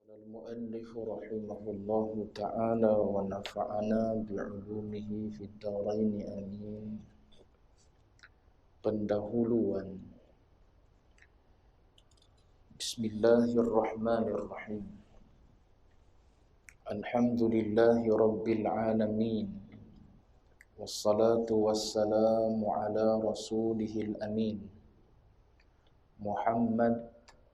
المؤلف رحمه الله تعالى ونفعنا بعلومه في الدارين آمين. Pendahuluan. Bismillahirrahmanirrahim. Alhamdulillahi rabbil alamin. Wassalatu wassalamu ala rasulihil amin. Muhammad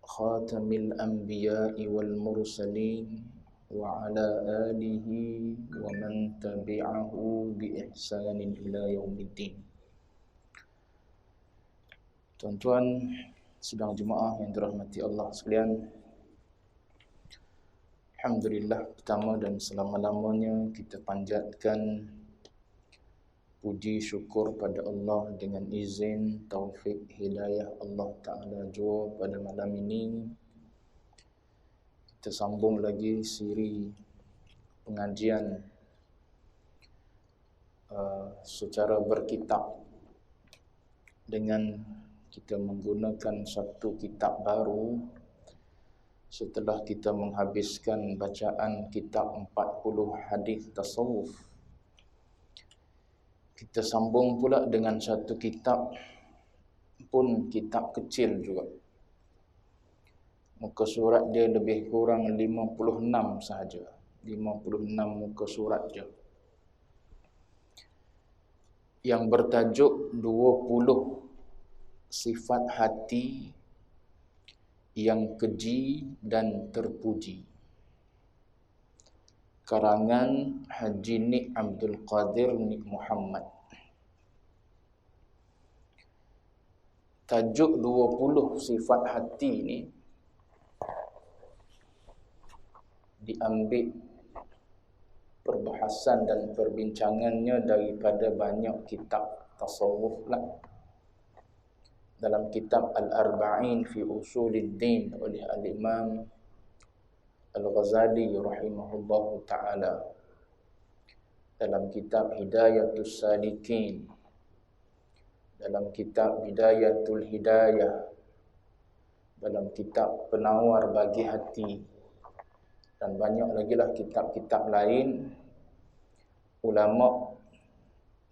khatamil anbiya'i wal mursalin wa ala alihi wa man tabi'ahu bi ihsanin ila yaumiddin. Tuan-tuan sidang jemaah yang dirahmati Allah sekalian, alhamdulillah, pertama dan selama-lamanya kita panjatkan puji syukur pada Allah dengan izin, taufik, hidayah Allah Ta'ala jua pada malam ini. Kita sambung lagi siri pengajian secara berkitab dengan kita menggunakan satu kitab baru setelah kita menghabiskan bacaan kitab 40 hadis tasawuf. Kita sambung pula dengan satu kitab, pun kitab kecil juga. Muka surat dia lebih kurang 56 sahaja. 56 muka surat je. Yang bertajuk 20 sifat hati yang keji dan terpuji. Karangan Haji Nik Abdul Qadir Nik Muhammad. Tajuk 20 sifat hati ni diambil perbahasan dan perbincangannya daripada banyak kitab tasawuf lah. Dalam kitab Al-Arba'in fi Usuluddin oleh Al-Imam Al-Ghazali rahimahullahu ta'ala, dalam kitab Hidayatus Salikin, dalam kitab Bidayatul Hidayah, dalam kitab Penawar Bagi Hati, dan banyak lagi lah kitab-kitab lain. Ulama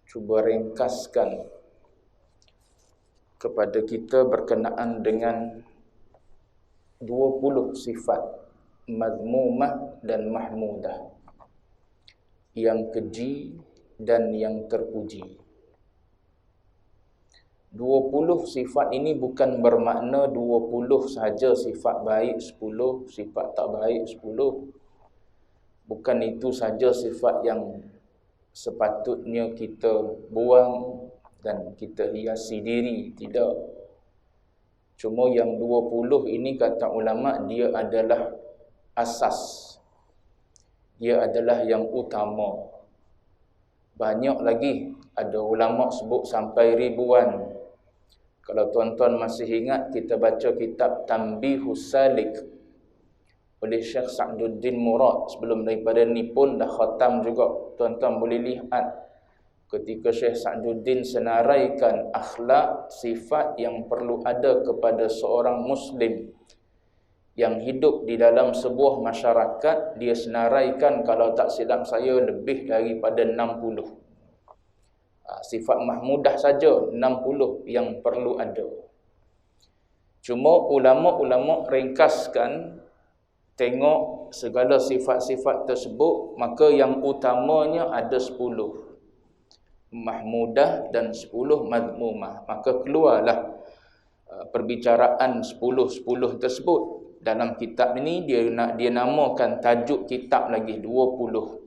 cuba ringkaskan kepada kita berkenaan dengan 20 sifat madmumah dan mahmudah, yang keji dan yang terpuji. 20 sifat ini bukan bermakna 20 sahaja sifat baik 10, sifat tak baik 10. Bukan itu saja sifat yang sepatutnya kita buang dan kita hiasi diri, tidak. Cuma yang 20 ini kata ulama, dia adalah asas. Dia adalah yang utama. Banyak lagi, ada ulama sebut sampai ribuan. Kalau tuan-tuan masih ingat, kita baca kitab Tanbihus Salik oleh Syekh Sa'duddin Murad. Sebelum daripada ni pun dah khatam juga. Tuan-tuan boleh lihat ketika Syekh Sa'duddin senaraikan akhlak, sifat yang perlu ada kepada seorang Muslim yang hidup di dalam sebuah masyarakat. Dia senaraikan, kalau tak silap saya, lebih daripada 60. Sifat mahmudah saja 60 yang perlu ada. Cuma ulama-ulama ringkaskan, tengok segala sifat-sifat tersebut, maka yang utamanya ada 10 mahmudah dan 10 madmumah. Maka keluarlah perbicaraan 10-10 tersebut. Dalam kitab ini dia namakan tajuk kitab lagi 20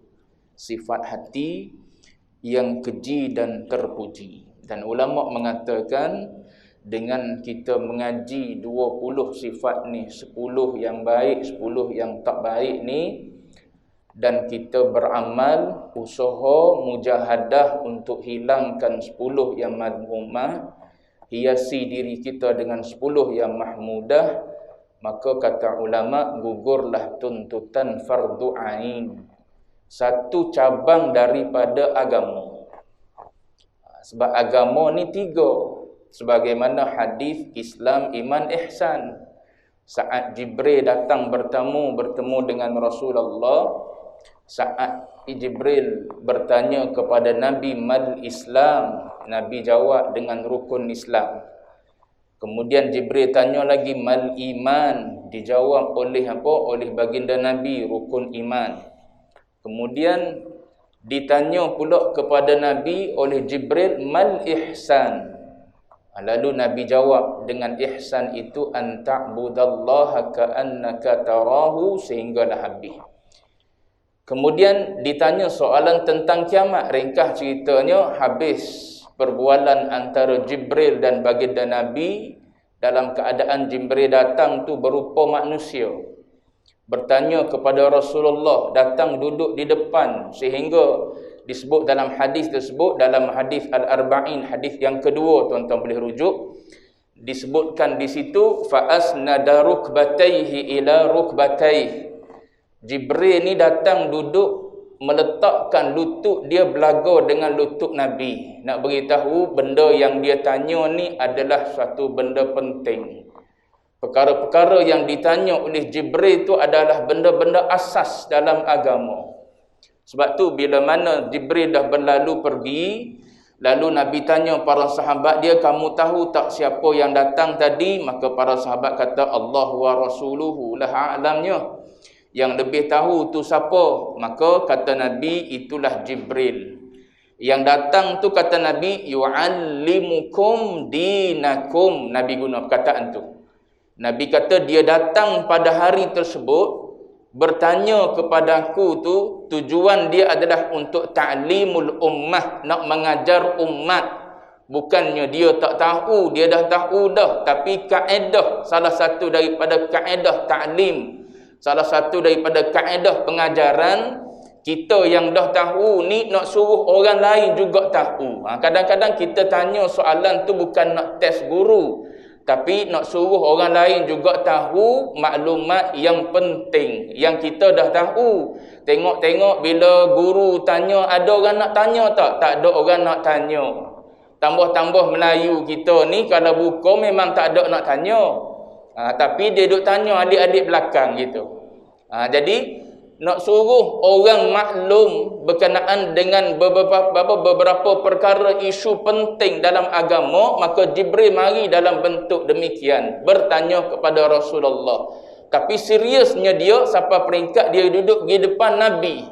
sifat hati yang keji dan terpuji. Dan ulama mengatakan, dengan kita mengaji 20 sifat ni, 10 yang baik, 10 yang tak baik ni, dan kita beramal, usaha, mujahadah untuk hilangkan 10 yang madmumah, hiasi diri kita dengan 10 yang mahmudah, maka kata ulama, gugurlah tuntutan fardu ain, satu cabang daripada agama. Sebab agama ni 3, sebagaimana hadis Islam, iman, ihsan. Saat Jibril datang bertemu dengan Rasulullah, saat Jibril bertanya kepada Nabi, mal Islam, Nabi jawab dengan rukun Islam. Kemudian Jibril tanya lagi, mal iman, dijawab oleh apa? Oleh baginda Nabi, rukun iman. Kemudian ditanya pula kepada Nabi oleh Jibril, mal ihsan. Lalu Nabi jawab dengan ihsan itu, an ta'budallaha ka'annaka tarahu, sehinggalah habis. Kemudian ditanya soalan tentang kiamat. Ringkas ceritanya, habis perbualan antara Jibril dan baginda Nabi. Dalam keadaan Jibril datang tu berupa manusia, bertanya kepada Rasulullah, datang duduk di depan, sehingga disebut dalam hadis tersebut, dalam hadis Al-Arba'in, hadis yang kedua, tuan-tuan boleh rujuk, disebutkan di situ, fa asnada rukbatayhi ila rukbatayhi. Jibril ni datang duduk meletakkan lutut dia belaga dengan lutut Nabi, nak beritahu benda yang dia tanya ni adalah suatu benda penting. Perkara-perkara yang ditanya oleh Jibril itu adalah benda-benda asas dalam agama. Sebab tu bila mana Jibril dah berlalu pergi, lalu Nabi tanya para sahabat dia, kamu tahu tak siapa yang datang tadi? Maka para sahabat kata, Allah wa rasuluhu lah a'lamnya. Yang lebih tahu tu siapa? Maka kata Nabi, itulah Jibril. Yang datang tu kata Nabi, yu'allimukum dinakum. Nabi guna perkataan tu. Nabi kata dia datang pada hari tersebut, bertanya kepada aku tu, tujuan dia adalah untuk ta'limul ummah, nak mengajar umat. Bukannya dia tak tahu, dia dah tahu dah. Tapi kaedah, salah satu daripada kaedah ta'lim, salah satu daripada kaedah pengajaran, kita yang dah tahu ni nak suruh orang lain juga tahu. Kadang-kadang kita tanya soalan tu bukan nak test guru, tapi nak suruh orang lain juga tahu maklumat yang penting yang kita dah tahu. Tengok-tengok bila guru tanya, ada orang nak tanya tak? Tak ada orang nak tanya. Tambah-tambah Melayu kita ni, kalau buku memang tak ada nak tanya. Tapi dia duk tanya adik-adik belakang gitu. Jadi nak suruh orang maklum berkenaan dengan beberapa perkara isu penting dalam agama, maka Jibril mari dalam bentuk demikian, bertanya kepada Rasulullah. Tapi seriusnya dia sampai peringkat dia duduk di depan Nabi,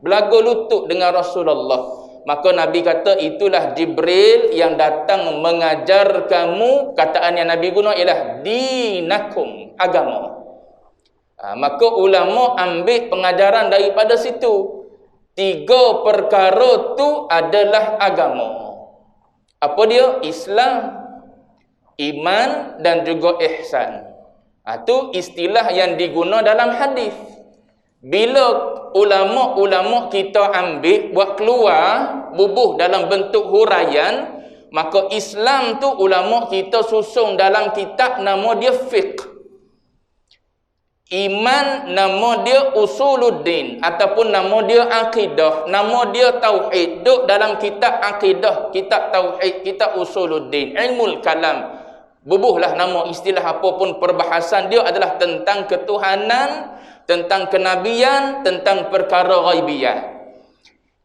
belaga lutut dengan Rasulullah. Maka Nabi kata, itulah Jibril yang datang mengajar kamu. Kataan yang Nabi guna ialah dinakum, agama. Maka ulama ambil pengajaran daripada situ. 3 perkara tu adalah agama. Apa dia? Islam, iman dan juga ihsan. Itu istilah yang diguna dalam hadis. Bila ulama-ulama kita ambil, buat keluar, bubuh dalam bentuk huraian, maka Islam tu ulama kita susung dalam kitab nama dia fiqh. Iman nama dia usuluddin ataupun nama dia akidah, nama dia tauhid. Duk dalam kitab akidah, kitab tauhid, kitab usuluddin, ilmul kalam. Bubuhlah nama istilah apapun perbahasan dia adalah tentang ketuhanan, tentang kenabian, tentang perkara ghaibiyah.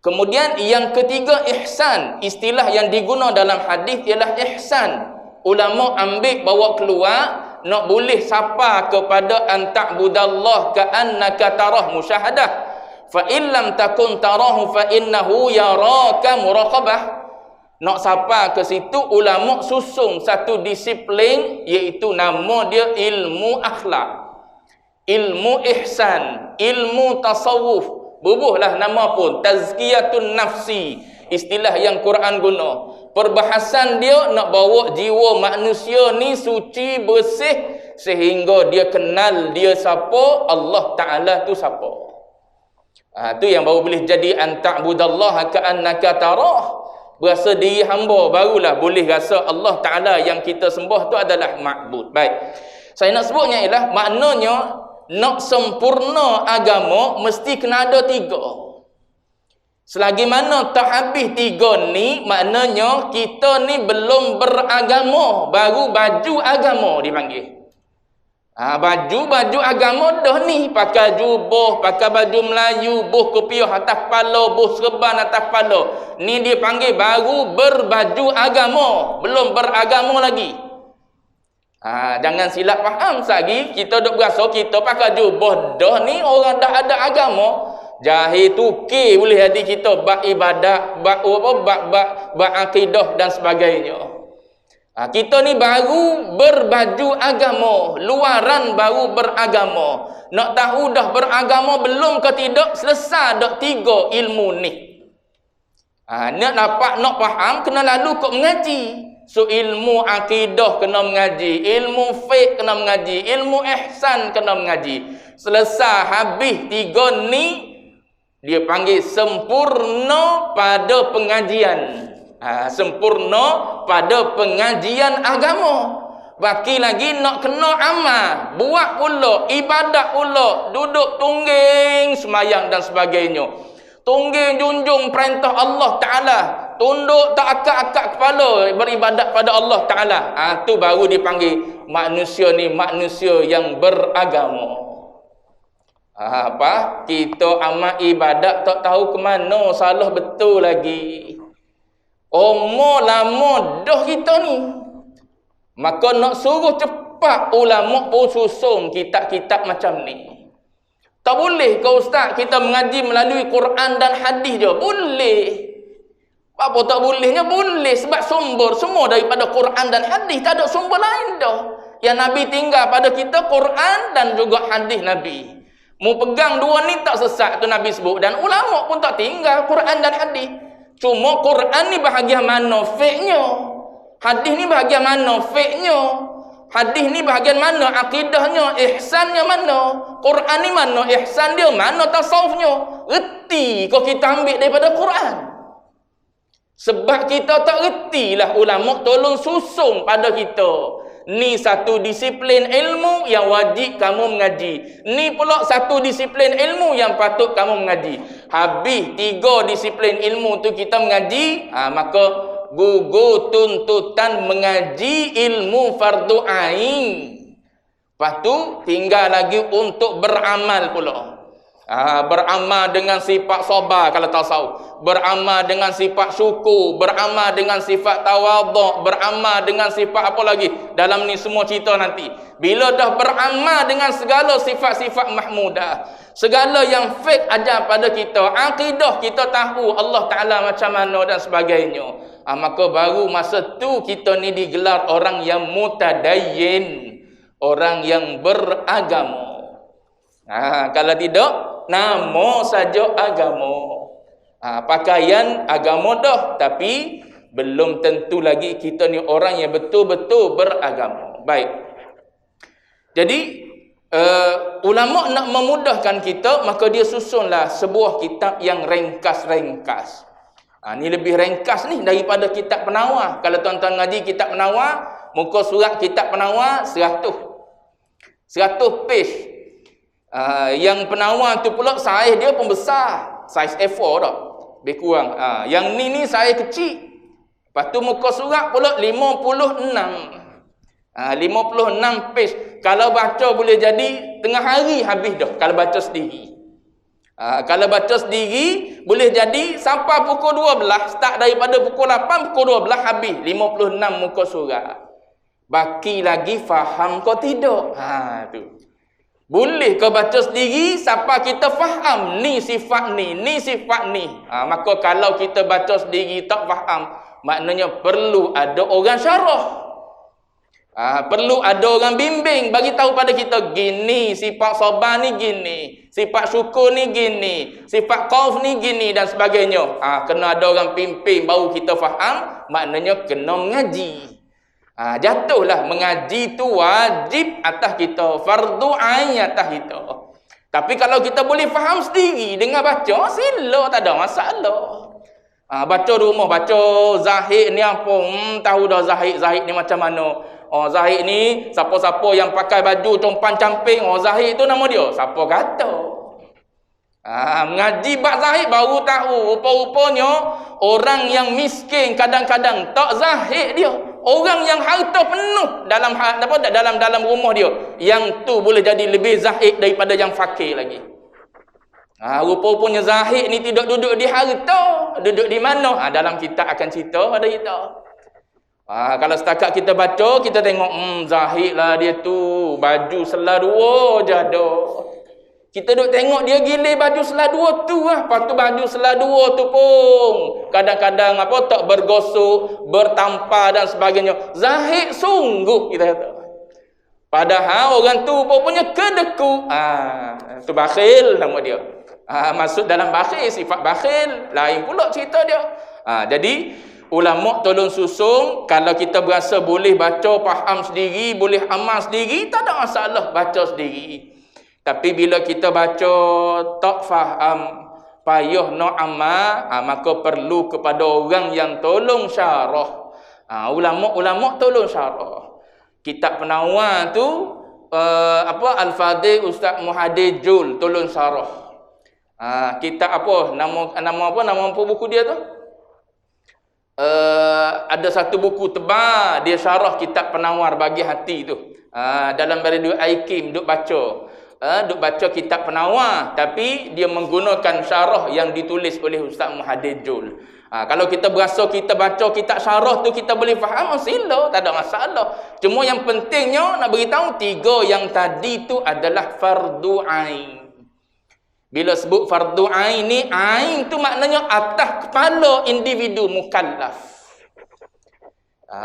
Kemudian yang ketiga ihsan. Istilah yang diguna dalam hadis ialah ihsan. Ulama ambil bawa keluar, nak boleh sapa kepada an ta'budallah ka'annaka tarah, musyahadah. Fa illam takun tarahu fa innahu yaraka muraqabah. Nak sapa ke situ, ulama susung satu disiplin, iaitu nama dia ilmu akhlak, ilmu ihsan, ilmu tasawuf. Bubuhlah nama pun tazkiyatun nafsi, istilah yang Quran guna. Perbahasan dia nak bawa jiwa manusia ni suci, bersih, sehingga dia kenal dia siapa, Allah Ta'ala tu siapa. Tu yang baru boleh jadi an ta'budallaha ka'annaka tarah. Berasa diri hamba, barulah boleh rasa Allah Ta'ala yang kita sembah tu adalah ma'bud. Baik, saya nak sebutnya ialah maknanya nak sempurna agama mesti kena ada 3. Selagi mana tak habis 3 ni, maknanya kita ni belum beragama, baru baju agama dipanggil. Baju agama dah ni, pakai jubah, pakai baju Melayu, buh kopiah atas kepala, buh serban atas kepala. Ni dia panggil baru berbaju agama, belum beragama lagi. Jangan silap faham lagi, kita duk berasa kita pakai jubah dah ni orang dah ada agama. Jahil tukir boleh hati kita bab ibadat, bab akidah dan sebagainya. Kita ni baru berbaju agama, luaran baru beragama. Nak tahu dah beragama belum ke tidak, selesai dah 3 ilmu ni. Nak dapat, nak faham, kena lalu kok mengaji. So ilmu akidah kena mengaji, ilmu fiqh kena mengaji, ilmu ihsan kena mengaji. Selesai habis 3 ni, dia panggil sempurna pada pengajian. Sempurna pada pengajian agama. Baki lagi nak kena amal, buat pula, ibadat pula, duduk tungging semayang dan sebagainya. Tungging junjung perintah Allah Ta'ala, tunduk tak akak-akak kepala beribadat pada Allah Ta'ala. Tu baru dipanggil manusia ni manusia yang beragama. Kita amal ibadat tak tahu ke mana, salah betul lagi. Umur lama dah kita ni. Maka nak suruh cepat ulama pun susung kitab-kitab macam ni. Tak boleh ke ustaz kita mengaji melalui Quran dan hadis je? Boleh. Apa tak bolehnya? Boleh, sebab sumber semua daripada Quran dan hadis, tak ada sumber lain dah. Yang Nabi tinggal pada kita Quran dan juga hadis Nabi. Mu pegang 2 ni tak sesat tu Nabi sebut, dan ulama pun tak tinggal Quran dan hadis. Cuma Quran ni bahagian mana fiqhnya, hadis ni bahagian mana fiqhnya, hadis ni bahagian mana akidahnya, ihsannya mana, Quran ni mana ihsan dia, mana tasawufnya. Reti kau kita ambil daripada Quran. Sebab kita tak reti lah, ulama tolong susung pada kita. Ni satu disiplin ilmu yang wajib kamu mengaji. Ni pula satu disiplin ilmu yang patut kamu mengaji. Habis 3 disiplin ilmu tu kita mengaji, maka gugur tuntutan mengaji ilmu fardu ain. Lepas tu tinggal lagi untuk beramal pula. Beramal dengan sifat sabar kalau tasawuf, beramal dengan sifat syukur, beramal dengan sifat tawaduk, beramal dengan sifat apa lagi, dalam ni semua cerita nanti. Bila dah beramal dengan segala sifat-sifat mahmudah, segala yang fiqh ajar pada kita, akidah kita tahu Allah Ta'ala macam mana dan sebagainya, maka baru masa tu kita ni digelar orang yang mutadayyin, orang yang beragama. Kalau tidak, nama saja agama. Pakaian agama dah, tapi belum tentu lagi kita ni orang yang betul-betul beragama. Baik. Jadi ulama nak memudahkan kita, maka dia susunlah sebuah kitab yang ringkas-ringkas. Ni lebih ringkas ni daripada kitab penawar. Kalau tuan-tuan ngaji kitab penawar, muka surat kitab penawar 100 page. Yang penawar tu pula saiz dia pun besar, saiz A4 dah, lebih kurang. Yang ni saiz kecil. Lepas tu muka surat pula 56 page. Kalau baca boleh jadi tengah hari habis dah kalau baca sendiri. Kalau baca sendiri boleh jadi sampai pukul 12, start daripada pukul 8, pukul 12 habis 56 muka surat. Baki lagi faham kau tidak? Tu. Boleh kau baca sendiri sampai kita faham ni sifat ni, ni sifat ni. Maka kalau kita baca sendiri tak faham, maknanya perlu ada orang syarah. Perlu ada orang bimbing, bagi tahu pada kita gini, sifat sabar ni gini, sifat syukur ni gini, sifat khauf ni gini dan sebagainya. Kena ada orang pimpin baru kita faham, maknanya kena mengaji. Jatuhlah mengaji tu wajib atas kita, fardu ain atas kita. Tapi kalau kita boleh faham sendiri dengan baca, sila, tak ada masalah. Baca rumah, baca zahid ni apa, tahu dah zahid ni macam mana. Zahid ni siapa-siapa yang pakai baju compan camping, zahid tu nama dia, siapa kata. Mengaji bab zahid baru tahu, rupa-rupanya orang yang miskin kadang-kadang tak zahid dia. Orang yang harta penuh dalam rumah dia, yang tu boleh jadi lebih zahid daripada yang fakir lagi. Rupa-rupanya zahid ni tidak duduk di harta, duduk di mana? Dalam kitab akan cerita pada kita. Kalau setakat kita baca, kita tengok zahid lah dia tu, baju selah 2 je ada. Kita duk tengok dia gilir baju selah 2 tu lah. Lepas tu baju selah 2 tu pun kadang-kadang tak bergosok, bertampar dan sebagainya. Zahid sungguh kita kata. Padahal orang tu punya kedeku. Tu bakhil nama dia. Masuk dalam bakhil, sifat bakhil. Lain pula cerita dia. Jadi ulama tolong susung, kalau kita berasa boleh baca, faham sendiri, boleh amal sendiri, tak ada masalah baca sendiri. Tapi bila kita baca tak faham, payah nak amal, maka perlu kepada orang yang tolong syarah. Ulama tolong syarah. Kitab Penawar tu Al-Fadhil Ustaz Muhadir Jul tolong syarah. Kitab nama buku dia tu? Ada satu buku tebal dia syarah kitab Penawar bagi hati tu. Dalam Baridu Aikim duk baca kitab Penawar, tapi dia menggunakan syarah yang ditulis oleh Ustaz Muhadir Jul. Kalau kita berasa kita baca kitab syarah tu kita boleh faham, sila, tak ada masalah. Cuma yang pentingnya nak beritahu 3 yang tadi tu adalah fardu ain. Bila sebut fardu ain ni, ain tu maknanya atas kepala individu mukallaf.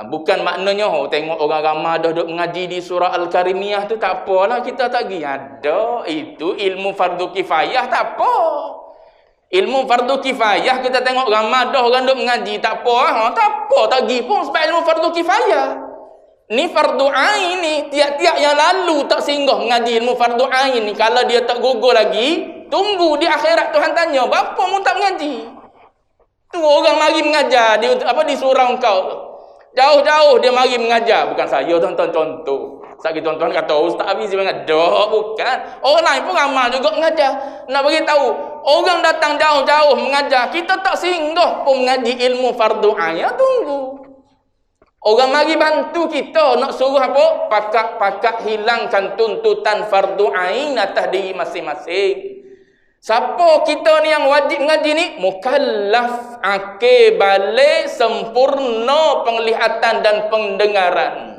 Bukan maknanya tengok orang ramai dah duk mengaji di surah Al-Karimiyah tu tak apalah kita tak pergi. Ada itu ilmu fardu kifayah, tak apa. Ilmu fardu kifayah kita tengok ramai dah orang duk mengaji, tak apa. Tak apa tak pergi pun sebab ilmu fardu kifayah. Ni fardu ain ni, tiap-tiap yang lalu tak singgah mengaji ilmu fardu ain ni, kalau dia tak gugur lagi, tunggu di akhirat Tuhan tanya, berapa mu tak mengaji? Tu orang mari mengajar di surau kau tu. Jauh-jauh dia mari mengajar. Bukan saya tuan-tuan contoh. Sekali tuan-tuan kata Ustaz Hafiz mengajar. Bukan. Orang lain pun ramai juga mengajar. Nak beritahu, orang datang jauh-jauh mengajar, kita tak singgah pun mengaji ilmu fardu ain. Tunggu. Orang mari bantu kita nak suruh apa? Pakat hilangkan tuntutan fardu ain atas diri masing-masing. Siapa kita ni yang wajib mengaji ni? Mukallaf, akil balik, sempurna penglihatan dan pendengaran.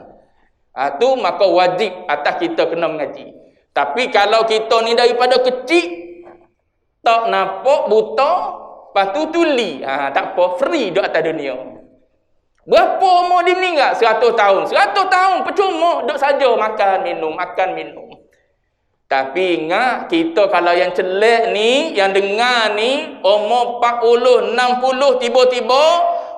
Tu maka wajib atas kita kena mengaji. Tapi kalau kita ni daripada kecil tak nampak, buta, lepas tu tuli, tak apa, free duk atas dunia. Berapa umur dia meninggal? 100 tahun. 100 tahun percuma duk saja makan minum. Tapi ingat, kita kalau yang celek ni, yang dengar ni, umur 40, 60, tiba-tiba,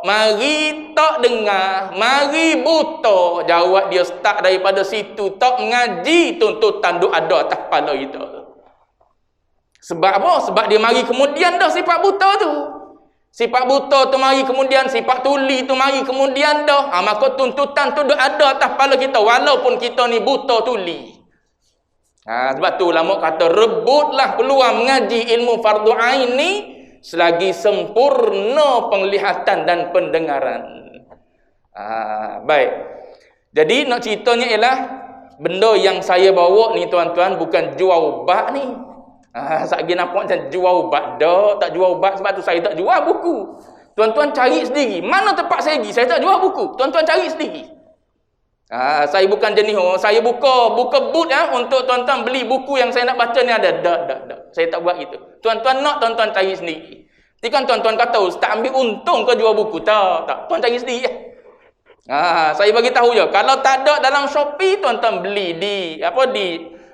mari tak dengar, mari buta. Jawab dia start daripada situ, tak mengaji tuntutan duk ada atas kepala kita. Sebab apa? Sebab dia mari kemudian dah sifat buta tu. Sifat buta tu mari kemudian, sifat tuli tu mari kemudian dah. Maka tuntutan tu duk ada atas kepala kita, walaupun kita ni buta tuli. Sebab tu ulama kata rebutlah peluang mengaji ilmu fardu ain ni selagi sempurna penglihatan dan pendengaran. Baik. Jadi nak ceritanya ialah benda yang saya bawa ni tuan-tuan bukan jual ubat ni. Satgi nampak macam jual ubat dah, tak jual ubat sebab tu saya tak jual buku. Tuan-tuan cari sendiri. Mana tempat saya pergi? Saya tak jual buku. Tuan-tuan cari sendiri. Saya bukan jenis saya buka boot untuk tuan-tuan beli buku yang saya nak baca ni ada. Tak. Saya tak buat gitu. Tuan-tuan nak, tuan-tuan cari sendiri. Nanti kan tuan-tuan kata, Ustaz ambil untung ke jual buku? Tak. Tuan cari sendiri. Saya bagi tahu je. Kalau tak ada dalam Shopee, tuan-tuan beli di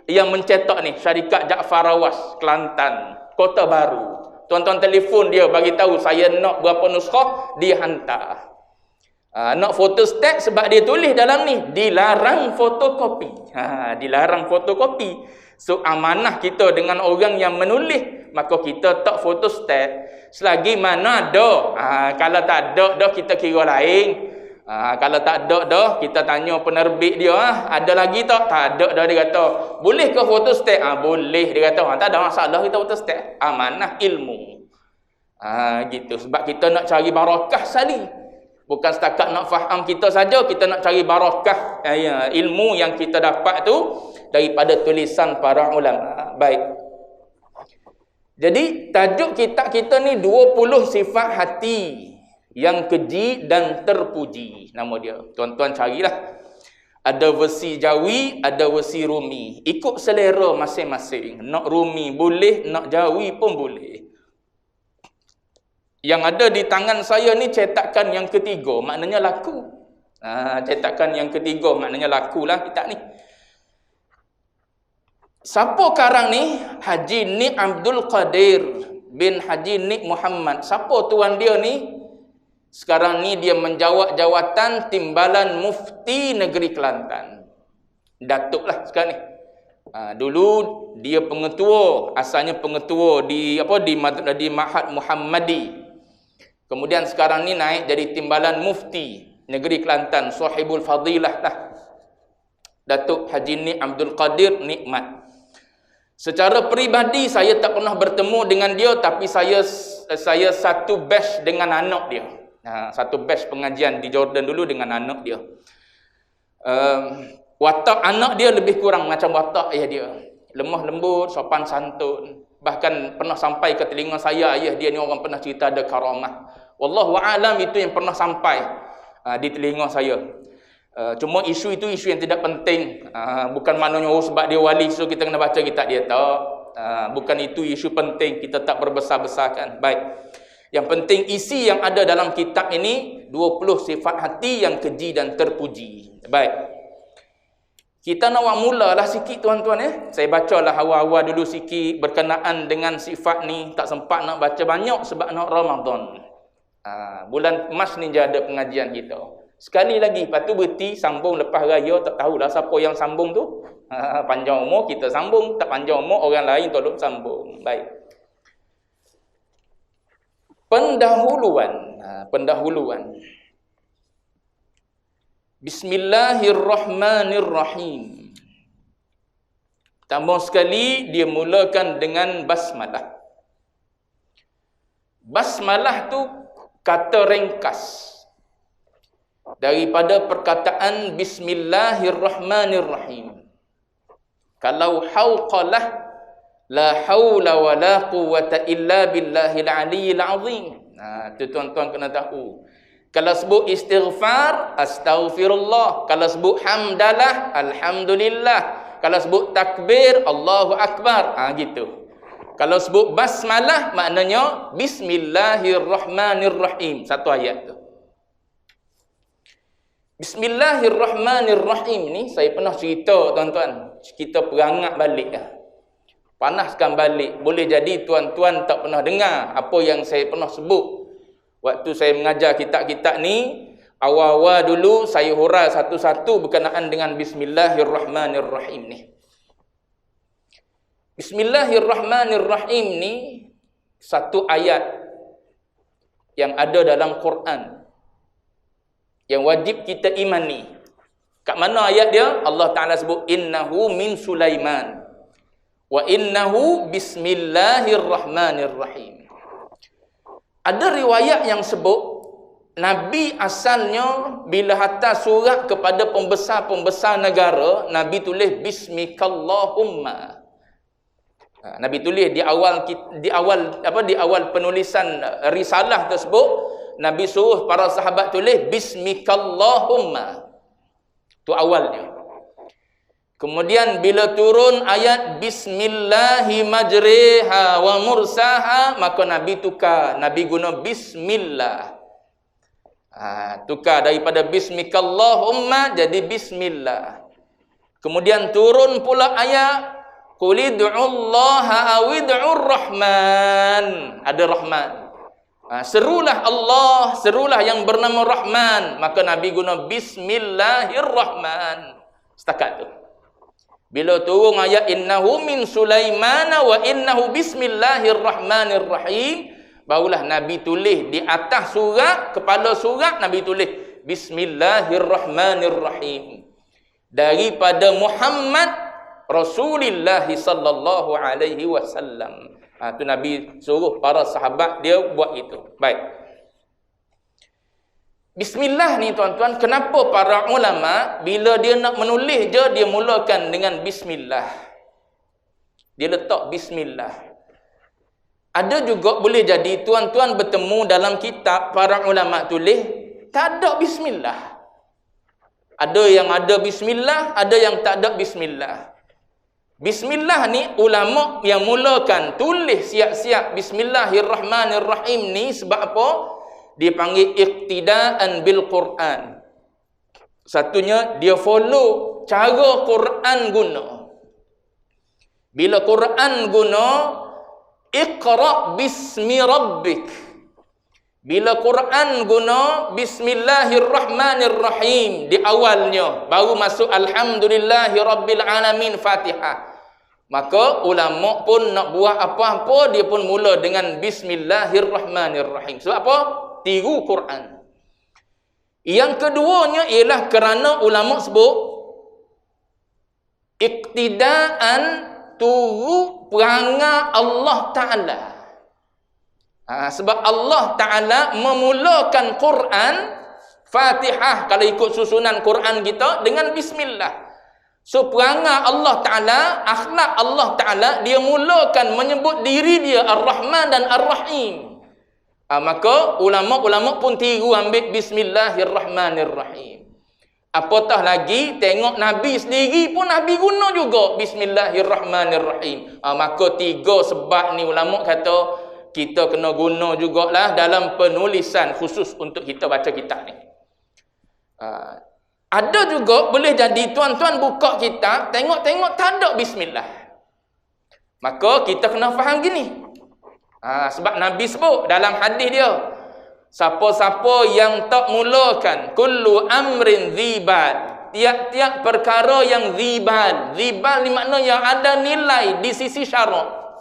yang mencetak ni, Syarikat Jaafar Awas, Kelantan, Kota Baru. Tuan-tuan telefon dia bagi tahu saya nak berapa nuskah, dia hantar. Nak fotostat sebab dia tulis dalam ni dilarang fotokopi. Dilarang fotokopi. So amanah kita dengan orang yang menulis, maka kita tak fotostat selagi mana ada. Kalau tak ada dah kita kira lain. Kalau tak ada dah kita tanya penerbit dia, ada lagi tak? Tak ada dah, dia kata boleh ke fotostat? Boleh, dia kata tak ada masalah kita fotostat. Amanah ilmu. Gitu sebab kita nak cari barakah sekali. Bukan setakat nak faham kita saja, kita nak cari barakah ilmu yang kita dapat tu daripada tulisan para ulama. Baik. Jadi tajuk kitab kita ni 20 sifat hati yang keji dan terpuji. Nama dia. Tuan-tuan carilah. Ada versi Jawi, ada versi Rumi. Ikut selera masing-masing. Nak Rumi boleh, nak Jawi pun boleh. Yang ada di tangan saya ni cetakan yang ketiga, maknanya laku. Cetakan yang ketiga maknanya lakulah kitab ni. Siapa karang ni? Haji Nik Abdul Qadir bin Haji Nik Muhammad. Siapa tuan dia ni? Sekarang ni dia menjawat jawatan Timbalan Mufti Negeri Kelantan. Datuk lah sekarang ni. Dulu dia pengetua, asalnya pengetua di Ma'had Muhammadi. Kemudian sekarang ni naik jadi Timbalan Mufti Negeri Kelantan, Sahibul Fadilah lah. Datuk Haji Nik Abdul Qadir Nikmat. Secara peribadi saya tak pernah bertemu dengan dia, tapi saya satu batch dengan anak dia. Satu batch pengajian di Jordan dulu dengan anak dia. Watak anak dia lebih kurang macam watak ayah dia. Lemah lembut, sopan santun. Bahkan pernah sampai ke telinga saya, ayah dia ni orang pernah cerita ada karamah. Wallahu a'lam, itu yang pernah sampai di telinga saya. Cuma isu itu isu yang tidak penting. Bukan maknanya sebab dia wali so kita kena baca kitab dia, tak. Bukan itu isu penting, kita tak berbesar-besarkan. Baik. Yang penting isi yang ada dalam kitab ini 20 sifat hati yang keji dan terpuji. Baik. Kita nak mulalah sikit tuan-tuan. Saya bacalah awal-awal dulu sikit berkenaan dengan sifat ni. Tak sempat nak baca banyak sebab nak Ramadan. Bulan Mac ni je ada pengajian kita. Sekali lagi, lepas tu berhenti, sambung lepas raya, tak tahulah siapa yang sambung tu. Panjang umur, kita sambung. Tak panjang umur, orang lain tolong sambung. Baik. Pendahuluan. Bismillahirrahmanirrahim. Tambah sekali, dia mulakan dengan basmalah. Basmalah tu kata ringkas daripada perkataan Bismillahirrahmanirrahim. Kalau hauqalah, la haula wa la quwwata illa billahil aliyyil azim. Tu tuan-tuan kena tahu. Kalau sebut istighfar, astaghfirullah. Kalau sebut hamdalah, alhamdulillah. Kalau sebut takbir, Allahu akbar. Gitu. Kalau sebut basmalah, maknanya Bismillahirrahmanirrahim. Satu ayat tu. Bismillahirrahmanirrahim ni saya pernah cerita tuan-tuan. Kita perangat balik lah. Panaskan balik. Boleh jadi tuan-tuan tak pernah dengar apa yang saya pernah sebut. Waktu saya mengajar kitab-kitab ni, awal-awal dulu saya hurai satu-satu berkenaan dengan Bismillahirrahmanirrahim ni. Bismillahirrahmanirrahim ni satu ayat yang ada dalam Quran yang wajib kita imani. Kat mana ayat dia? Allah Ta'ala sebut innahu min Sulaiman wa innahu bismillahirrahmanirrahim. Ada riwayat yang sebut Nabi asalnya bila hantar surat kepada pembesar-pembesar negara, Nabi tulis bismikallahumma. Nabi tulis di awal penulisan risalah tersebut, Nabi suruh para sahabat tulis bismikallahumma. Tu awalnya. Kemudian bila turun ayat bismillahi majriha wa mursaha, maka Nabi tukar. Nabi guna bismillah. Tukar daripada bismikallahumma jadi bismillah. Kemudian turun pula ayat qul ud'ullaha aw ud'ur rahman. Ada rahman. Serulah Allah, serulah yang bernama Rahman. Maka Nabi guna Bismillahirrahman. Setakat tu. Bila turun ayat innahu min Sulaiman wa innahu Bismillahirrahmanirrahim, barulah Nabi tulis di atas surat, kepala surat Nabi tulis Bismillahirrahmanirrahim. Daripada Muhammad Rasulullah sallallahu alaihi wasallam. Tu Nabi suruh para sahabat dia buat itu. Baik. Bismillah ni tuan-tuan, kenapa para ulama bila dia nak menulis je dia mulakan dengan bismillah. Dia letak bismillah. Ada juga boleh jadi tuan-tuan bertemu dalam kitab para ulama tulis tak ada bismillah. Ada yang ada bismillah, ada yang tak ada bismillah. Bismillah ni ulama yang mulakan tulis siap-siap bismillahirrahmanirrahim ni sebab apa? Dia panggil iqtidaan bil Quran. Satunya dia follow cara Quran guna. Bila Quran guna iqra bismi rabbik. Bila Quran guna bismillahirrahmanirrahim di awalnya, baru masuk alhamdulillahirabbil alamin Fatihah. Maka ulama pun nak buat apa-apa dia pun mula dengan bismillahirrahmanirrahim. Sebab apa? Tiru Quran. Yang keduanya ialah kerana ulama sebut iqtidaan turu perangai Allah Ta'ala. Sebab Allah Ta'ala memulakan Quran Fatihah kalau ikut susunan Quran kita dengan bismillah. So perangai Allah Ta'ala, akhlak Allah Ta'ala, dia mulakan menyebut diri dia Ar-Rahman dan Ar-Rahim. Maka ulama-ulama pun tiru ambil bismillahirrahmanirrahim. Apatah lagi tengok Nabi sendiri pun Nabi guna juga bismillahirrahmanirrahim. Maka tiga sebab ni ulama kata kita kena guna jugalah dalam penulisan khusus untuk kita baca kitab ni. Ada juga boleh jadi tuan-tuan buka kitab, tengok-tengok tak ada bismillah. Maka kita kena faham gini. Sebab Nabi sebut dalam hadis dia, siapa-siapa yang tak mulakan kullu amrin dzibal, tiap-tiap perkara yang dzibal. Dzibal ni makna yang ada nilai di sisi syarak.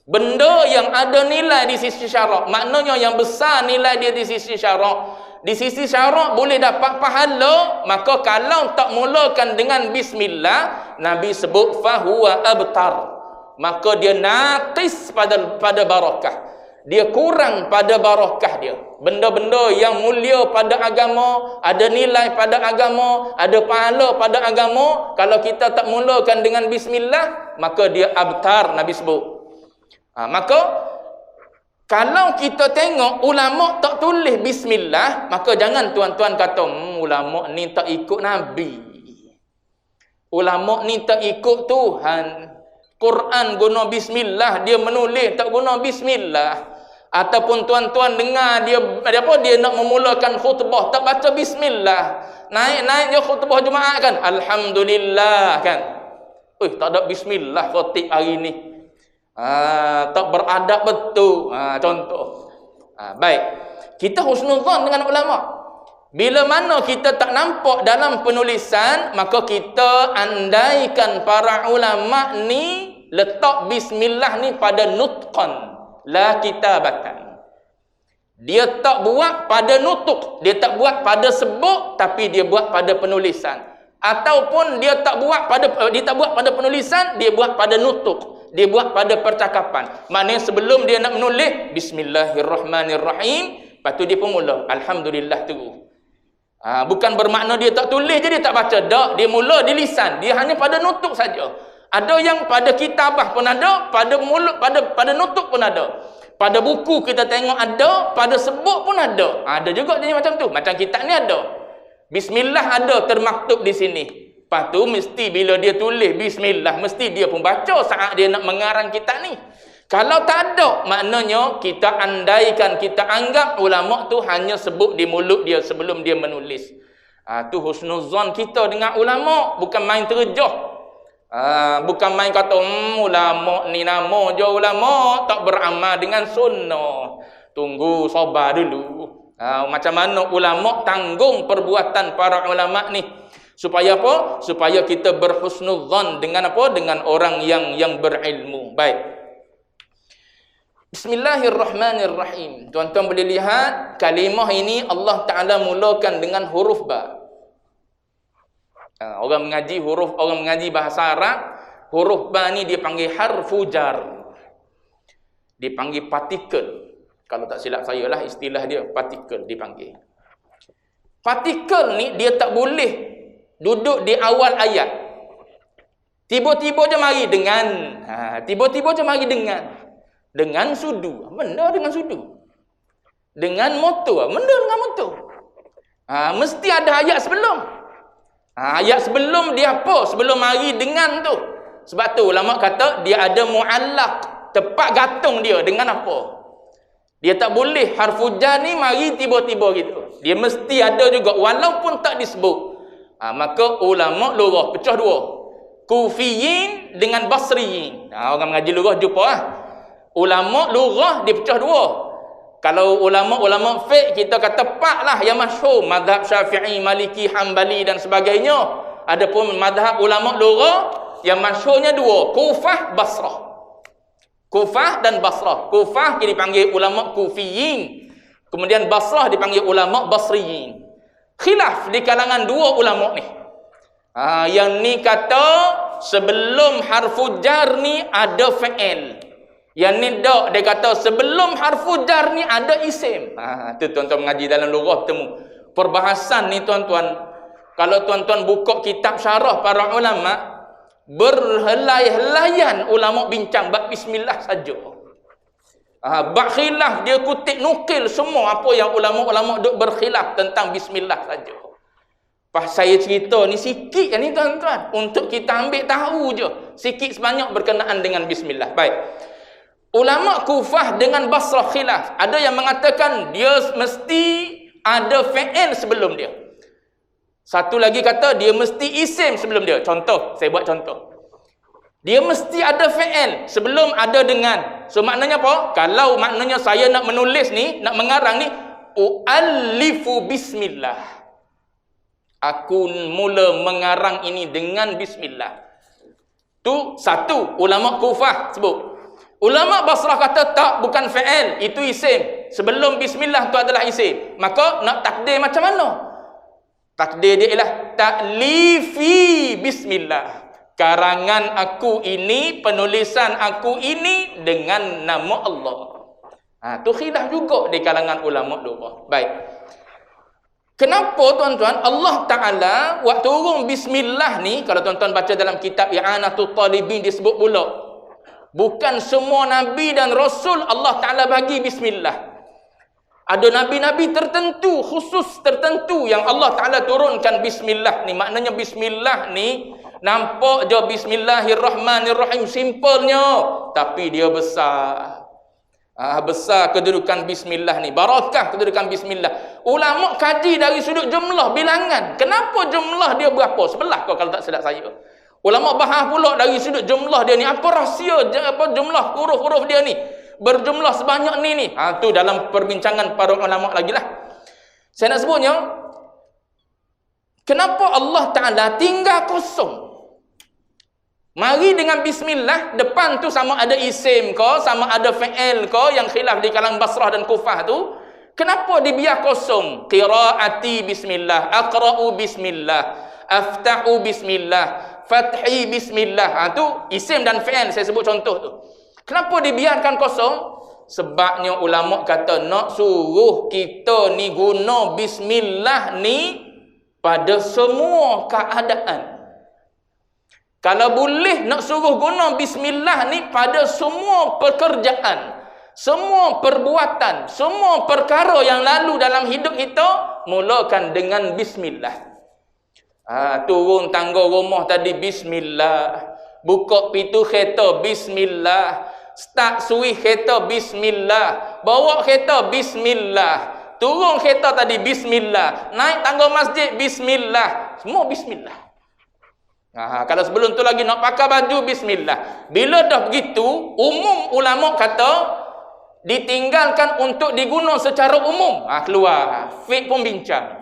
Benda yang ada nilai di sisi syarak, maknanya yang besar nilai dia di sisi syarak. Di sisi syarak boleh dapat pahala, maka kalau tak mulakan dengan bismillah, Nabi sebut fahuwa abtar. Maka dia naqis pada barakah. Dia kurang pada barakah dia. Benda-benda yang mulia pada agama, ada nilai pada agama, ada pahala pada agama, kalau kita tak mulakan dengan bismillah, maka dia abtar, Nabi sebut. Maka kalau kita tengok ulama tak tulis bismillah, maka jangan tuan-tuan kata ulama ni tak ikut Nabi. Ulama ni tak ikut Tuhan. Quran guna bismillah, dia menulis tak guna bismillah. Ataupun tuan-tuan dengar dia nak memulakan khutbah tak baca bismillah. Naik je khutbah Jumaat kan, alhamdulillah kan. Tak ada bismillah khatib hari ni. Tak beradab betul. Contoh. Baik. Kita husnuzan dengan ulama. Bila mana kita tak nampak dalam penulisan, maka kita andaikan para ulama ni letak bismillah ni pada nutqan, la kitabatan. Dia tak buat pada nutuk, dia tak buat pada sebut, tapi dia buat pada penulisan. Ataupun dia tak buat pada penulisan, dia buat pada nutuk, dia buat pada percakapan. Maknanya sebelum dia nak menulis bismillahirrahmanirrahim, lepas tu dia pun mula alhamdulillah tu. Bukan bermakna dia tak tulis je dia tak baca. Tak, dia mula di lisan, dia hanya pada nutuk saja. Ada yang pada kitabah pun ada, pada mulut, pada nutuk pun ada. Pada buku kita tengok ada, pada sebut pun ada. Ada juga jenis macam tu. Macam kitab ni ada. Bismillah ada termaktub di sini. Lepas tu mesti bila dia tulis bismillah, mesti dia pun baca saat dia nak mengarang kitab ni. Kalau tak ada, maknanya kita andaikan, kita anggap ulama tu hanya sebut di mulut dia sebelum dia menulis. Tu husnuzan kita dengan ulama, bukan main terjah. Bukan main kata ulama ni nama je ulama, tak beramal dengan sunnah. Tunggu, sabar dulu. Macam mana ulama tanggung perbuatan para ulama ni. Supaya apa? Supaya kita berhusnuzan dengan apa? Dengan orang yang berilmu. Baik. Bismillahirrahmanirrahim. Tuan-tuan boleh lihat kalimah ini Allah Ta'ala mulakan dengan huruf ba. Orang mengaji bahasa Arab, huruf ba ni dia panggil harfu jar. Dipanggil partikel. Kalau tak silap saya lah istilah dia partikel dipanggil. Partikel ni dia tak boleh duduk di awal ayat. Tiba-tiba je mari dengan. Tiba-tiba je mari dengan. Dengan sudu. Benda dengan sudu. Dengan motor. Benda dengan motor. Mesti ada ayat sebelum. Ayat sebelum dia apa? Sebelum mari dengan tu. Sebab tu ulama kata dia ada mu'allaq. Tepat gantung dia dengan apa? Dia tak boleh harfu jar ni mari tiba-tiba gitu. Dia mesti ada juga walaupun tak disebut. Maka ulama lughah pecah dua. Kufiyin dengan Basriyin. Orang mengaji lughah jumpa ulama lughah dia pecah dua. Kalau ulama-ulama fiqh kita kata pak lah yang masyhur, mazhab Syafi'i, Maliki, Hambali dan sebagainya. Adapun mazhab ulama lughah yang masyhurnya dua, Kufah, Basrah. Kufah dan Basrah. Kufah dipanggil ulama Kufiyin. Kemudian Basrah dipanggil ulama Basriyin. Khilaf di kalangan dua ulama ni. Yang ni kata sebelum harfu jar ni ada fa'il. Yang ni tak, dia kata sebelum harfu jar ni ada isim. Tu tuan-tuan mengaji dalam lughah bertemu. Perbahasan ni tuan-tuan, kalau tuan-tuan buka kitab syarah para ulama, berhelai-helaian ulama bincang bab bismillah saja. Bab khilaf dia kutip nukil semua apa yang ulama-ulama duk berkhilaf tentang bismillah saja. Pas saya cerita ni sikit ni tuan-tuan, untuk kita ambil tahu je sikit sebanyak berkenaan dengan bismillah. Baik. Ulama Kufah dengan Basrah khilaf. Ada yang mengatakan dia mesti ada fa'il sebelum dia. Satu lagi kata dia mesti isim sebelum dia. Contoh, saya buat contoh. Dia mesti ada fa'il sebelum ada dengan. So maknanya apa? Kalau maknanya saya nak menulis ni, nak mengarang ni, u'allifu bismillah. Aku mula mengarang ini dengan bismillah. Tu satu ulama Kufah sebut. Ulama Basrah kata tak, bukan fa'il, itu isim. Sebelum bismillah tu adalah isim. Maka nak takdir macam mana? Takdir dia ialah ta'lifi bismillah. Karangan aku ini, penulisan aku ini dengan nama Allah. Tu khilaf juga di kalangan ulama lughah. Baik. Kenapa tuan-tuan Allah Ta'ala waktu turun bismillah ni, kalau tuan-tuan baca dalam kitab I'anatul Talibin disebut pula, bukan semua Nabi dan Rasul Allah Ta'ala bagi bismillah. Ada Nabi-Nabi tertentu, khusus tertentu yang Allah Ta'ala turunkan bismillah ni. Maknanya bismillah ni, nampak je bismillahirrahmanirrahim, simpelnya. Tapi dia besar. Besar kedudukan bismillah ni. Barakah kedudukan bismillah. Ulama kaji dari sudut jumlah, bilangan. Kenapa jumlah dia berapa? Sebelah kau kalau tak silap saya. Ulama bahas pula dari sudut jumlah dia ni. Apa rahsia jumlah huruf-huruf dia ni? Berjumlah sebanyak ni. Tu dalam perbincangan para ulama lagi lah. Saya nak sebutnya, kenapa Allah Ta'ala tinggal kosong? Mari dengan bismillah, depan tu sama ada isim ke, sama ada fa'il ke, yang khilaf di kalangan Basrah dan Kufah tu. Kenapa dibiar kosong? Qiraati bismillah, aqra'u bismillah, afta'u bismillah, fathi bismillah. Tu isim dan fa'il, saya sebut contoh tu. Kenapa dibiarkan kosong? Sebabnya ulama kata nak suruh kita ni guna bismillah ni pada semua keadaan. Kalau boleh nak suruh guna bismillah ni pada semua pekerjaan, semua perbuatan, semua perkara yang lalu dalam hidup kita, mulakan dengan bismillah. Turun tangga rumah tadi bismillah, buka pintu kereta bismillah, start suih kereta bismillah, bawa kereta bismillah, turun kereta tadi bismillah, naik tangga masjid bismillah, semua bismillah. Kalau sebelum tu lagi nak pakai baju bismillah. Bila dah begitu, umum ulama kata ditinggalkan untuk diguna secara umum. Keluar fiqh pun bincang.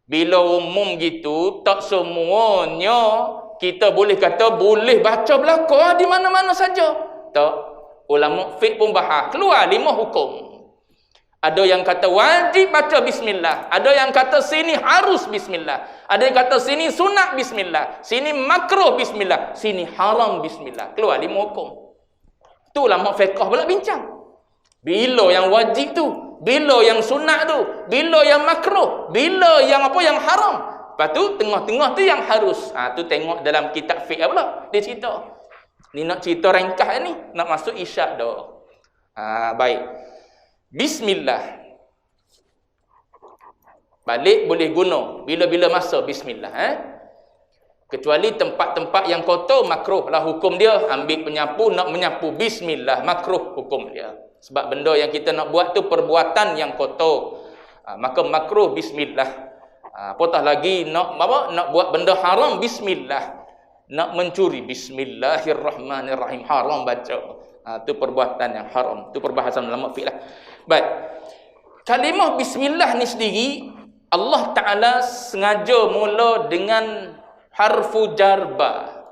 Bila umum gitu, tak semuanya kita boleh kata boleh baca belaka di mana-mana saja. Tak. Ulama fiqh pun bahas. Keluar 5 hukum. Ada yang kata wajib baca bismillah. Ada yang kata sini harus bismillah. Ada yang kata sini sunat bismillah. Sini makruh bismillah. Sini haram bismillah. Keluar 5 hukum. Tu ulama fiqh pula bincang. Bila yang wajib tu? bila yang sunat tu, bila yang makruh, bila yang apa yang haram. Lepas tu tengah-tengah tu yang harus. Tu tengok dalam kitab fiqh pula dia cerita. Ni nak cerita ringkas ni, nak masuk isyak dah. Baik. Bismillah. Balik boleh guna bila-bila masa bismillah. Kecuali tempat-tempat yang kotor, makruh lah hukum dia. Ambil penyapu, nak menyapu bismillah, makruh hukum dia. Sebab benda yang kita nak buat tu perbuatan yang kotor. Maka makruh bismillah. Apatah lagi nak buat benda haram bismillah. Nak mencuri bismillahirrahmanirrahim, haram baca. Tu perbuatan yang haram. Tu perbahasan ulama fiqh lah. Baik. Kalimah bismillah ni sendiri Allah Ta'ala sengaja mula dengan harfu jarba.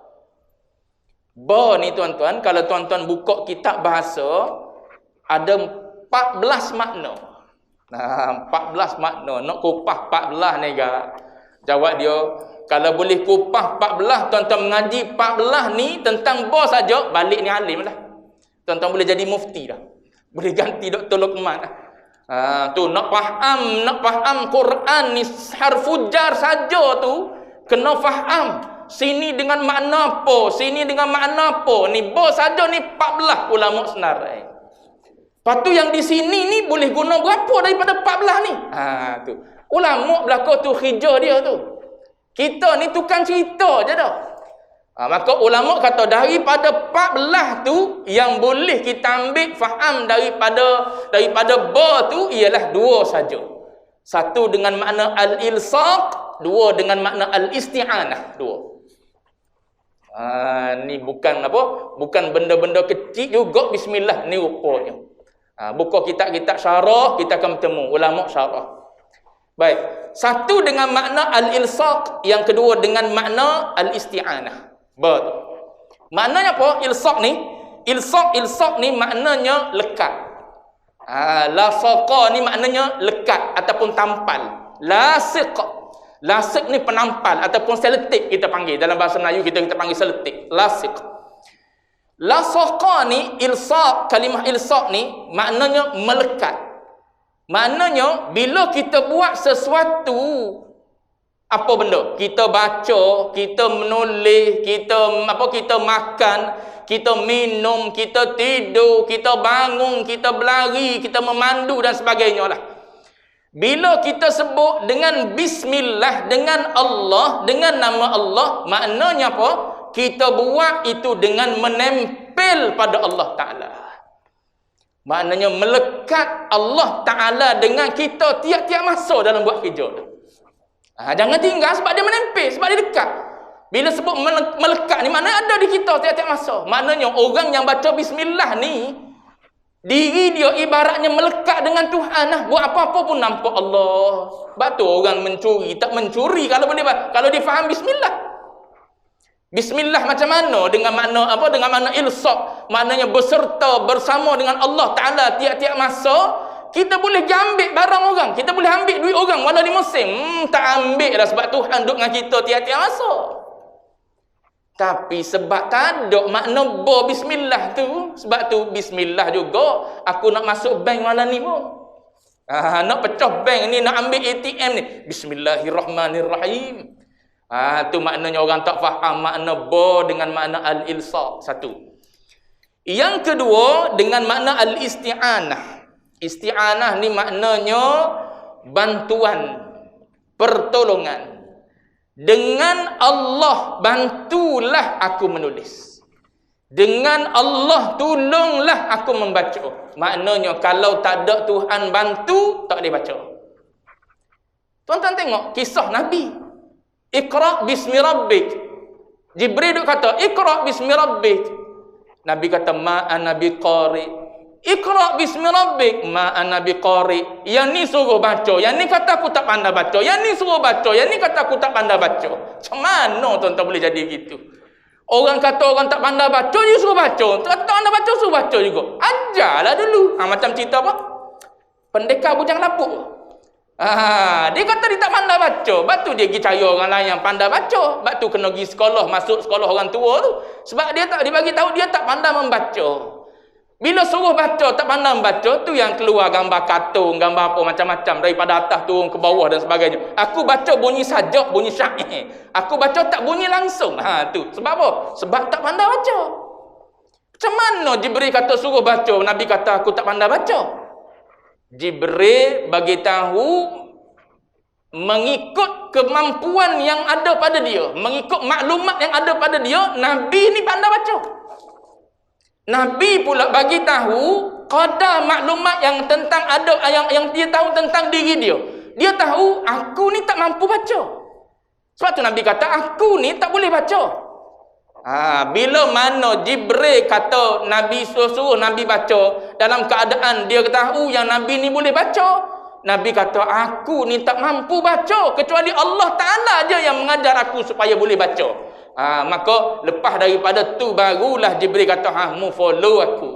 Ba ni tuan-tuan, kalau tuan-tuan buka kitab bahasa, ada 14 makna. 14 makna. Nak kupah 14 ni gak. Jawab dia, kalau boleh kupah 14, tuan-tuan mengaji 14 ni tentang ba saja, balik ni alim lah. Tuan-tuan boleh jadi mufti dah. Boleh ganti Dr. Luqman lah. Tu nak faham Quran ni harfu jar saja tu kena faham sini dengan makna apa, sini dengan makna apa. Ni ba saja ni 14 ulama senarai. Lepas tu yang di sini ni boleh guna berapa daripada 14 ni? Tu ulama belaka tu hijau dia tu. Kita ni tukang cerita je dah. Maka ulama kata daripada 14 tu yang boleh kita ambil faham daripada ba tu ialah dua saja. Satu dengan makna al-ilsaq, dua dengan makna al-isti'anah, dua. Ni bukan apa? Bukan benda-benda kecil juga bismillah ni rupanya. Buka kitab-kitab syarah kita akan bertemu ulama syarah. Baik, satu dengan makna al-ilsaq, yang kedua dengan makna al-isti'anah. Betul. Maknanya apa? Ilsaq ni maknanya lekat. Lasaqa ni maknanya lekat ataupun tampal. Lasiq ni penampal ataupun seletik kita panggil. Dalam bahasa Melayu kita panggil seletik. Lasiq. Lasaqa ni ilsaq, kalimah ilsaq ni maknanya melekat. Maknanya bila kita buat sesuatu, apa benda? Kita baca, kita menulis, kita makan, kita minum, kita tidur, kita bangun, kita berlari, kita memandu dan sebagainya lah. Bila kita sebut dengan bismillah, dengan Allah, dengan nama Allah, maknanya apa? Kita buat itu dengan menempel pada Allah Ta'ala. Maknanya melekat Allah Ta'ala dengan kita tiap-tiap masa dalam buat kerja tu. Jangan tinggal sebab dia menempel, sebab dia dekat. Bila sebut melekat ni, maknanya ada di kita tiap-tiap masa. Maknanya orang yang baca bismillah ni, diri dia ibaratnya melekat dengan Tuhan lah. Buat apa-apa pun nampak Allah. Sebab tu orang mencuri, tak mencuri kalau boleh, kalau dia faham bismillah. Bismillah macam mana? Dengan makna apa? Dengan makna ilsaq. Maknanya berserta bersama dengan Allah Ta'ala tiap-tiap masa. Kita boleh ambil barang orang, kita boleh ambil duit orang walau di musim. Tak ambil lah sebab Tuhan duduk dengan kita tiap-tiap masa. Tapi sebab tak ada makna ba bismillah tu, sebab tu bismillah juga aku nak masuk bank malam ni pun. Nak pecah bank ni, nak ambil ATM ni, bismillahirrahmanirrahim. Tu maknanya orang tak faham makna ba dengan makna al-ilsaq. Satu. Yang kedua dengan makna al-isti'anah. Isti'anah ni maknanya bantuan, pertolongan. Dengan Allah bantulah aku menulis. Dengan Allah tolonglah aku membaca. Maknanya kalau tak ada Tuhan bantu, tak boleh baca. Tuan-tuan tengok kisah Nabi. Iqra' bismi rabbik. Jibril duk kata, Iqra' bismi rabbik. Nabi kata, ma ana biqari'. Iqra' bismi rabbik, ma ana biqari. Yang ni suruh baca, yang ni kata aku tak pandai baca. Yang ni suruh baca, yang ni kata aku tak pandai baca. Macam mana tuan-tuan boleh jadi gitu? Orang kata orang tak pandai baca, dia suruh baca. Tak pandai baca, suruh baca juga. Ajarlah dulu. Macam cerita apa? Pendekar bujang lapuk. Dia kata dia tak pandai baca. Sebab tu dia pergi cari orang lain yang pandai baca. Sebab tu kena pergi sekolah, masuk sekolah orang tua tu. Sebab dia bagi tahu dia tak pandai membaca. Bila suruh baca, tak pandai baca, tu yang keluar gambar kartun, gambar apa macam-macam daripada atas turun ke bawah dan sebagainya. Aku baca bunyi sajak, bunyi syair. Aku baca tak bunyi langsung. Tu. Sebab apa? Sebab tak pandai baca. Macam mana Jibril kata suruh baca, Nabi kata aku tak pandai baca? Jibril bagi tahu mengikut kemampuan yang ada pada dia, mengikut maklumat yang ada pada dia, Nabi ni pandai baca. Nabi pula bagi tahu qadar maklumat yang tentang ada yang dia tahu tentang diri dia. Dia tahu aku ni tak mampu baca. Sebab tu Nabi kata aku ni tak boleh baca. Bila mana Jibril kata Nabi suruh Nabi baca dalam keadaan dia tahu yang Nabi ni boleh baca, Nabi kata aku ni tak mampu baca kecuali Allah Ta'ala je yang mengajar aku supaya boleh baca. Maka lepas daripada tu barulah Jibril kata mu follow aku.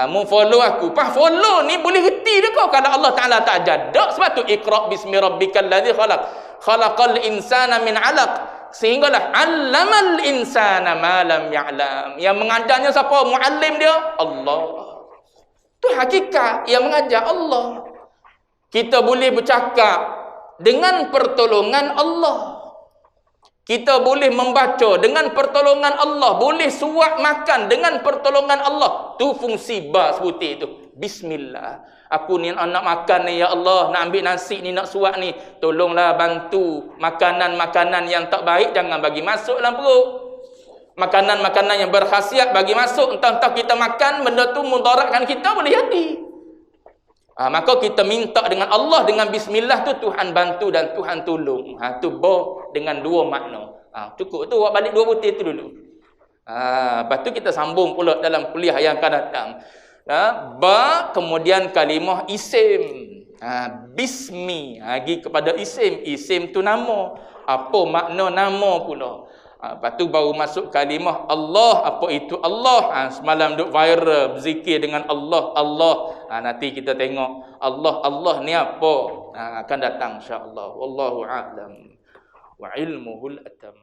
Mu follow aku. Pas follow ni boleh reti dah kau kalau Allah Ta'ala tak ajar. Tak, sebab tu iqra' bismi rabbikal ladzi khalaq. Khalaqal insana min 'alaq. Sehinggalah 'allamal insana ma lam ya'lam. Yang mengajarnya siapa? Muallim dia Allah. Tu hakikat yang mengajar Allah. Kita boleh bercakap dengan pertolongan Allah. Kita boleh membaca dengan pertolongan Allah. Boleh suap makan dengan pertolongan Allah. Tu fungsi ba sebutir tu. Bismillah. Aku ni nak makan ni ya Allah. Nak ambil nasi ni, nak suap ni. Tolonglah bantu. Makanan-makanan yang tak baik jangan bagi masuk dalam perut. Makanan-makanan yang berkhasiat bagi masuk. Entah-entah kita makan, benda tu mudaratkan kita boleh jadi. Maka kita minta dengan Allah, dengan bismillah tu Tuhan bantu dan Tuhan tolong. Tu ba dengan dua makna. Cukup tu, buat balik dua butir tu dulu. Lepas tu kita sambung pula dalam kuliah yang akan datang. Ba kemudian kalimah isim. Bismi lagi kepada isim. Isim tu nama. Apa makna nama pula? Lepas tu baru masuk kalimah Allah. Apa itu Allah? Semalam duk viral berzikir dengan Allah. Allah. Nanti kita tengok Allah ni apa? Akan datang insya-Allah. Wallahu a'lam wa ilmuhul atam.